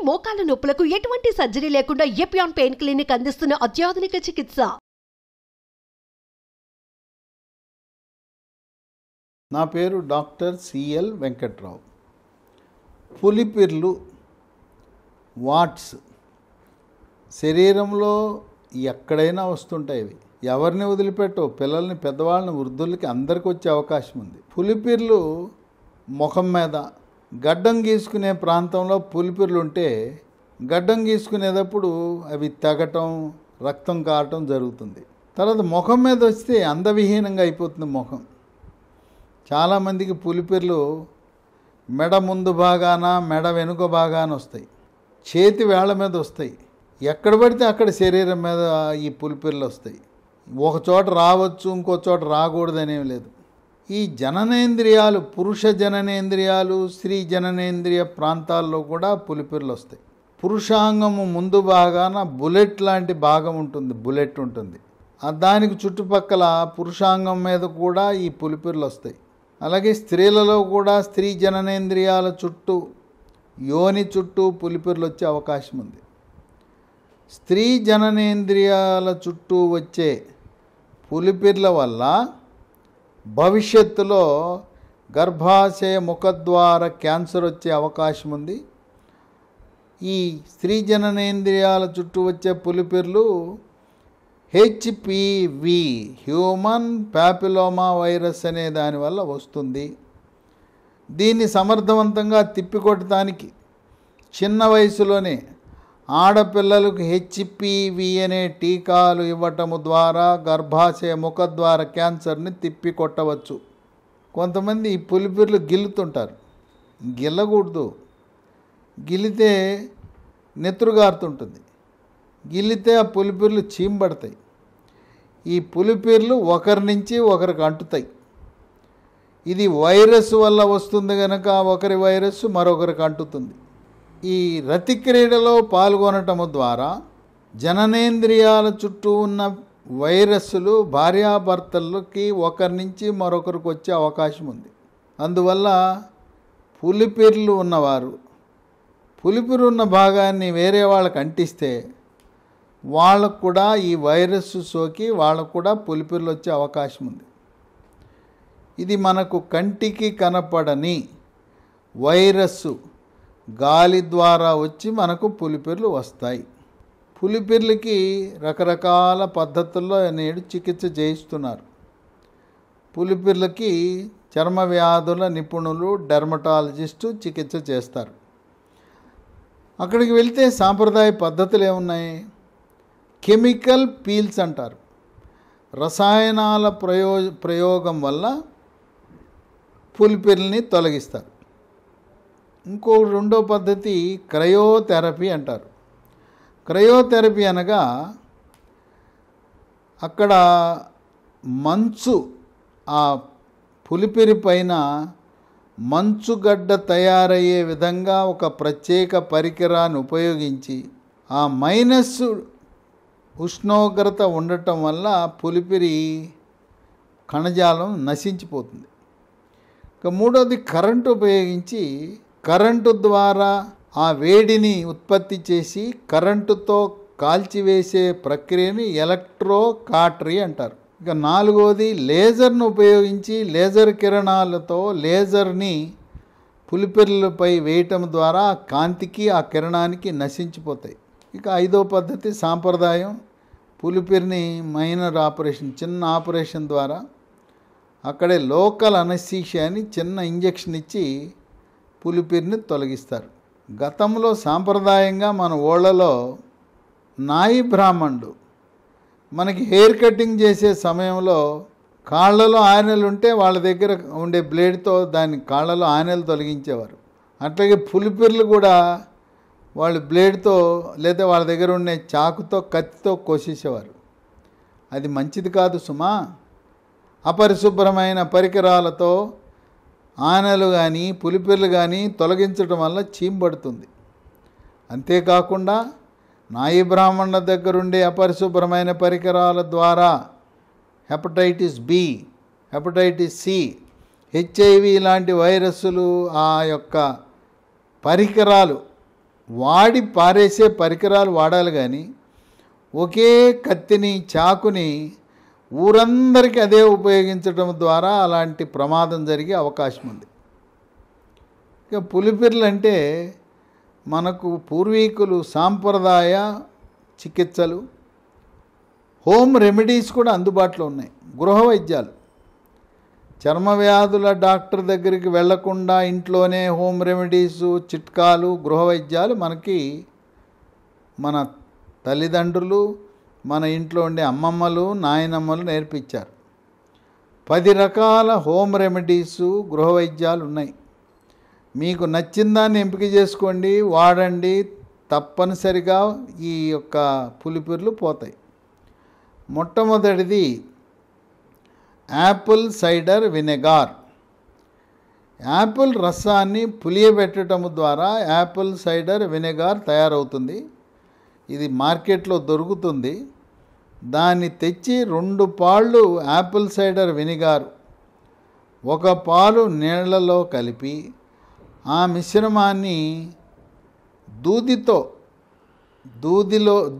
మోకాల నొప్పులకు ఎటువంటి సర్జరీ లేకుండా ఎపియాన్ పెయిన్ క్లినిక్ అందిస్తున్న అత్యాధునిక చికిత్స. నా పేరు డాక్టర్ సిఎల్ వెంకట్రావు. పులిపిర్లు, వాట్స్ శరీరంలో ఎక్కడైనా వస్తుంటాయి. ఇవి ఎవరిని వదిలిపెట్టవు. పిల్లల్ని, పెద్దవాళ్ళని, వృద్ధులకి అందరికీ వచ్చే అవకాశం ఉంది. పులిపిర్లు ముఖం మీద, గడ్డం గీసుకునే ప్రాంతంలో పులిపిర్లు ఉంటే గడ్డం గీసుకునేటప్పుడు అవి తెగటం, రక్తం కారటం జరుగుతుంది. తర్వాత ముఖం మీద వస్తే అందవిహీనంగా అయిపోతుంది ముఖం. చాలామందికి పులిపిర్లు మెడ ముందు భాగాన, మెడ వెనుక భాగాన వస్తాయి, చేతి వేళ్ల మీద వస్తాయి. ఎక్కడ పడితే అక్కడ శరీరం మీద ఈ పులిపిర్లు వస్తాయి. ఒక చోట రావచ్చు, ఇంకో చోట రాకూడదు అనేవి లేదు. ఈ జననేంద్రియాలు, పురుష జననేంద్రియాలు, స్త్రీ జననేంద్రియ ప్రాంతాల్లో కూడా పులిపిర్లు వస్తాయి. పురుషాంగము ముందు భాగాన బుల్లెట్ లాంటి భాగం ఉంటుంది, బుల్లెట్ ఉంటుంది. దానికి చుట్టుపక్కల పురుషాంగం మీద కూడా ఈ పులిపిర్లు వస్తాయి. అలాగే స్త్రీలలో కూడా స్త్రీ జననేంద్రియాల చుట్టూ, యోని చుట్టూ పులిపిర్లు వచ్చే అవకాశం ఉంది. స్త్రీ జననేంద్రియాల చుట్టూ వచ్చే పులిపిర్ల వల్ల భవిష్యత్తులో గర్భాశయ ముఖద్వార క్యాన్సర్ వచ్చే అవకాశం ఉంది. ఈ స్త్రీ జననేంద్రియాల చుట్టూ వచ్చే పులిపిర్లు హెచ్పివి, హ్యూమన్ ప్యాపిలోమా వైరస్ అనే దానివల్ల వస్తుంది. దీన్ని సమర్థవంతంగా తిప్పికొట్టడానికి చిన్న వయసులోనే ఆడపిల్లలకు హెచ్పివి అనే టీకాలు ఇవ్వటము ద్వారా గర్భాశయ ముఖద్వార క్యాన్సర్ని తిప్పికొట్టవచ్చు. కొంతమంది ఈ పులిపిర్లు గిల్లుతుంటారు. గిల్లకూడదు. గిల్లితే నెత్తురుగారుతుంటుంది. గిల్లితే ఆ పులిపిర్లు చీంబడతాయి. ఈ పులిపిర్లు ఒకరి నుంచి ఒకరికి అంటుతాయి. ఇది వైరస్ వల్ల వస్తుంది కనుక ఒకరి వైరస్ మరొకరికి అంటుతుంది. ఈ రతి క్రీడలో పాల్గొనటము ద్వారా జననేంద్రియాల చుట్టూ ఉన్న వైరస్సులు భార్యాభర్తలకి ఒకరి నుంచి మరొకరికి వచ్చే అవకాశం ఉంది. అందువల్ల పులిపిర్లు ఉన్నవారు పులిపిరు ఉన్న భాగాన్ని వేరే వాళ్ళకి అంటిస్తే వాళ్ళకు కూడా ఈ వైరస్ సోకి వాళ్ళకు కూడా పులిపిర్లు వచ్చే అవకాశం ఉంది. ఇది మనకు కంటికి కనపడని వైరస్సు గాలి ద్వారా వచ్చి మనకు పులిపిర్లు వస్తాయి. పులిపిర్లకి రకరకాల పద్ధతుల్లో నేడు చికిత్స చేయిస్తున్నారు. పులిపిర్లకి చర్మ వ్యాధుల నిపుణులు, డెర్మటాలజిస్టు చికిత్స చేస్తారు. అక్కడికి వెళ్తే సాంప్రదాయ పద్ధతులు ఏమున్నాయి? కెమికల్ పీల్స్ అంటారు. రసాయనాల ప్రయోగం వల్ల పులిపిర్లని తొలగిస్తారు. ఇంకో రెండో పద్ధతి క్రయోథెరపీ అంటారు. క్రయోథెరపీ అనగా అక్కడ మంచు, ఆ పులిపిరి పైన మంచుగడ్డ తయారయ్యే విధంగా ఒక ప్రత్యేక పరికరాన్ని ఉపయోగించి ఆ మైనస్ ఉష్ణోగ్రత ఉండటం వల్ల పులిపిరి కణజాలం నశించిపోతుంది. ఇక మూడోది కరెంటు ఉపయోగించి, కరెంటు ద్వారా ఆ వేడిని ఉత్పత్తి చేసి కరెంటుతో కాల్చివేసే ప్రక్రియని ఎలక్ట్రో కాటరీ అంటారు. ఇక నాలుగోది లేజర్ను ఉపయోగించి, లేజర్ కిరణాలతో లేజర్ని పులిపిర్లపై వేయటం ద్వారా ఆ కాంతికి, ఆ కిరణానికి నశించిపోతాయి. ఇక ఐదో పద్ధతి సాంప్రదాయం. పులిపిరిని మైనర్ ఆపరేషన్, చిన్న ఆపరేషన్ ద్వారా అక్కడే లోకల్ అనస్థీషియా అని చిన్న ఇంజెక్షన్ ఇచ్చి పులిపిరిని తొలగిస్తారు. గతంలో సాంప్రదాయంగా మన ఊళ్ళలో నాయి బ్రాహ్మణుడు మనకి హెయిర్ కటింగ్ చేసే సమయంలో కాళ్ళలో ఆనెలు ఉంటే వాళ్ళ దగ్గర ఉండే బ్లేడ్తో దాని కాళ్ళలో ఆనెలు తొలగించేవారు. అట్లాగే పులిపిర్లు కూడా వాళ్ళు బ్లేడ్తో లేదా వాళ్ళ దగ్గర ఉండే చాకుతో, కత్తితో కోసేసేవారు. అది మంచిది కాదు సుమా. అపరిశుభ్రమైన పరికరాలతో ఆనెలు కానీ పులిపిర్లు కానీ తొలగించడం వల్ల చీంబడుతుంది. అంతేకాకుండా నాయి బ్రాహ్మణుల దగ్గరుండే అపరిశుభ్రమైన పరికరాల ద్వారా hepatitis B, hepatitis C, HIV లాంటి వైరస్సులు ఆ యొక్క పరికరాలు వాడి పారేసే పరికరాలు వాడాలి, కానీ ఒకే కత్తిని చాకుని ఊరందరికీ అదే ఉపయోగించడం ద్వారా అలాంటి ప్రమాదం జరిగే అవకాశం ఉంది. ఇక పులిపిర్లు అంటే మనకు పూర్వీకులు సాంప్రదాయ చికిత్సలు, హోమ్ రెమెడీస్ కూడా అందుబాటులో ఉన్నాయి. గృహ వైద్యాలు, చర్మ వ్యాధుల డాక్టర్ దగ్గరికి వెళ్లకుండా ఇంట్లోనే హోమ్ రెమెడీస్, చిట్కాలు, గృహ వైద్యాలు మనకి మన తల్లిదండ్రులు, మన ఇంట్లో ఉండే అమ్మమ్మలు, నాయనమ్మలు నేర్పించారు. 10 రకాల హోమ్ రెమెడీస్, గృహ వైద్యాలు ఉన్నాయి. మీకు నచ్చిన దాన్ని ఎంపిక చేసుకోండి, వాడండి. తప్పనిసరిగా ఈ యొక్క పులిపిర్లు పోతాయి. మొట్టమొదటిది యాపిల్ సైడర్ వినెగార్. యాపిల్ రసాన్ని పులియబెట్టడం ద్వారా యాపిల్ సైడర్ వినెగార్ తయారవుతుంది. ఇది మార్కెట్లో దొరుకుతుంది. దాన్ని తెచ్చి 2 పాళ్ళు యాపిల్ సైడర్ వినిగారు 1 పాలు నీళ్లలో కలిపి ఆ మిశ్రమాన్ని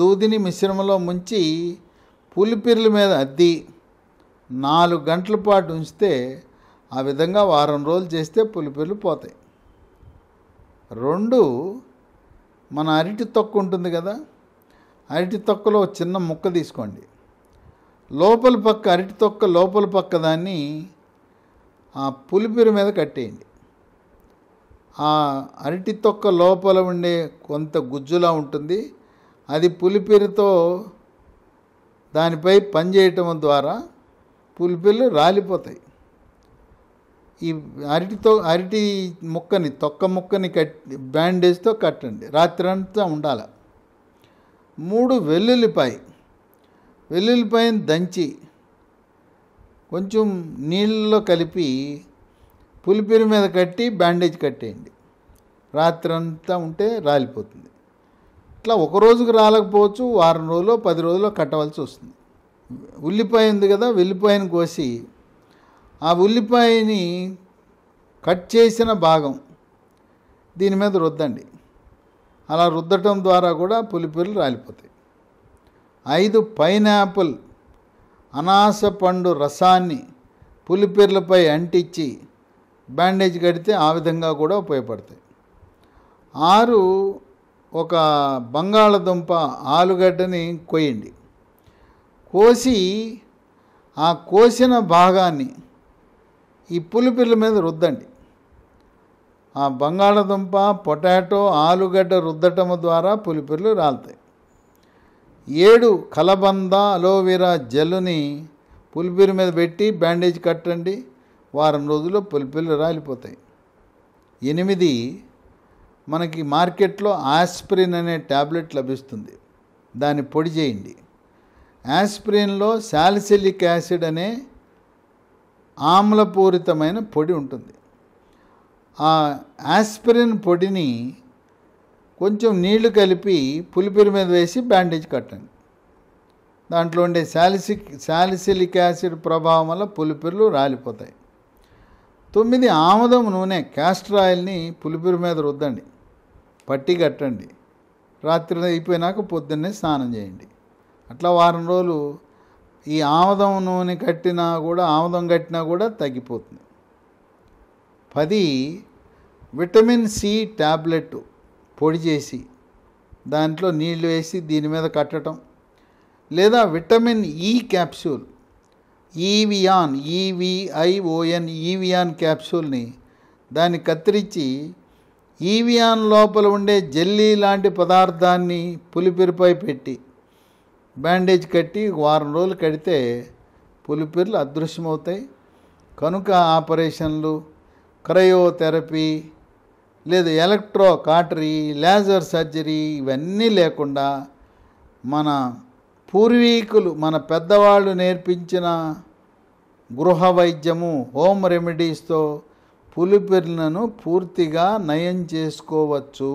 దూదిని మిశ్రమంలో ముంచి పులిపిర్ల మీద అద్ది 4 గంటల పాటు ఉంచితే, ఆ విధంగా వారం రోజులు చేస్తే పులిపిర్లు పోతాయి. 2, మన అరటి తొక్క ఉంటుంది కదా, అరటి తొక్కలో చిన్న ముక్క తీసుకోండి. లోపల పక్క అరటి తొక్క లోపల పక్క దాన్ని ఆ పులిపిరి మీద కట్టేయండి. ఆ అరటి తొక్క లోపల ఉండే కొంత గుజ్జులా ఉంటుంది, అది పులిపిరితో దానిపై పనిచేయటం ద్వారా పులిపిర్లు రాలిపోతాయి. ఈ అరటి ముక్కని, తొక్క ముక్కని బ్యాండేజ్తో కట్టండి. రాత్రి అంతా ఉండాలి. 3 వెల్లుల్లిపాయని దంచి కొంచెం నీళ్ళలో కలిపి పులిపిరి మీద కట్టి బ్యాండేజ్ కట్టేయండి. రాత్రి అంతా ఉంటే రాలిపోతుంది. ఇట్లా 1 రోజుకు రాలేకపోవచ్చు, వారం రోజులో 10 రోజుల్లో కట్టవలసి వస్తుంది. ఉల్లిపాయ ఉంది కదా, వెల్లిపాయను కోసి ఆ ఉల్లిపాయని కట్ చేసిన భాగం దీని మీద రుద్దండి. అలా రుద్దటం ద్వారా కూడా పులిపిర్లు రాలిపోతాయి. 5 పైనాపిల్ అనాస పండు రసాన్ని పులిపిర్లపై అంటించి బ్యాండేజ్ కడితే ఆ విధంగా కూడా ఉపయోగపడతాయి. 6 ఒక బంగాళదుంప ఆలుగడ్డని కోయండి. కోసి ఆ కోసిన భాగాన్ని ఈ పులిపిర్ల మీద రుద్దండి. ఆ బంగాళదుంప, పొటాటో, ఆలుగడ్డ రుద్దటం ద్వారా పులిపిర్లు రాలుతాయి. 7 కలబంద అలోవెరా జెల్లుని పులిపిరి మీద పెట్టి బ్యాండేజ్ కట్టండి. వారం రోజుల్లో పులిపిర్లు రాలిపోతాయి. 8 మనకి మార్కెట్లో ఆస్పిరిన్ అనే ట్యాబ్లెట్ లభిస్తుంది. దాన్ని పొడి చేయండి. ఆస్పిరిన్లో సాలిసిలిక్ యాసిడ్ అనే ఆమ్లపూరితమైన పొడి ఉంటుంది. ఆ ఆస్పిరిన్ పొడిని కొంచెం నీళ్లు కలిపి పులిపిరి మీద వేసి బ్యాండేజ్ కట్టండి. దాంట్లో ఉండే సాలిసిలిక్ యాసిడ్ ప్రభావం వల్ల పులిపిర్లు రాలిపోతాయి. 9 ఆముదం నూనె, క్యాస్టర్ ఆయిల్ని పులిపిరి మీద రుద్దండి, పట్టి కట్టండి. రాత్రి అయిపోయినాక పొద్దున్నే స్నానం చేయండి. అట్లా వారం రోజులు ఈ ఆముదం నూనె ఆముదం కట్టినా కూడా తగ్గిపోతుంది. 10 విటమిన్ సి ట్యాబ్లెట్ పొడి చేసి దాంట్లో నీళ్లు వేసి దీని మీద కట్టడం, లేదా విటమిన్ ఈ క్యాప్సూల్ ఈవియాన్ క్యాప్సూల్ని దాన్ని కత్తిరించి ఈవియాన్ లోపల ఉండే జెల్లీ లాంటి పదార్థాన్ని పులిపిరిపై పెట్టి బ్యాండేజ్ కట్టి వారం రోజులు కడితే పులిపిర్లు అదృశ్యమవుతాయి. కనుక ఆపరేషన్లు, క్రయోథెరపీ, లేదు ఎలక్ట్రో కాటరీ, లేజర్ సర్జరీ ఇవన్నీ లేకుండా మన పూర్వీకులు, మన పెద్దవాళ్ళు నేర్పించిన గృహ వైద్యము, హోమ్ రెమెడీస్తో పులిపిర్లను పూర్తిగా నయం చేసుకోవచ్చు.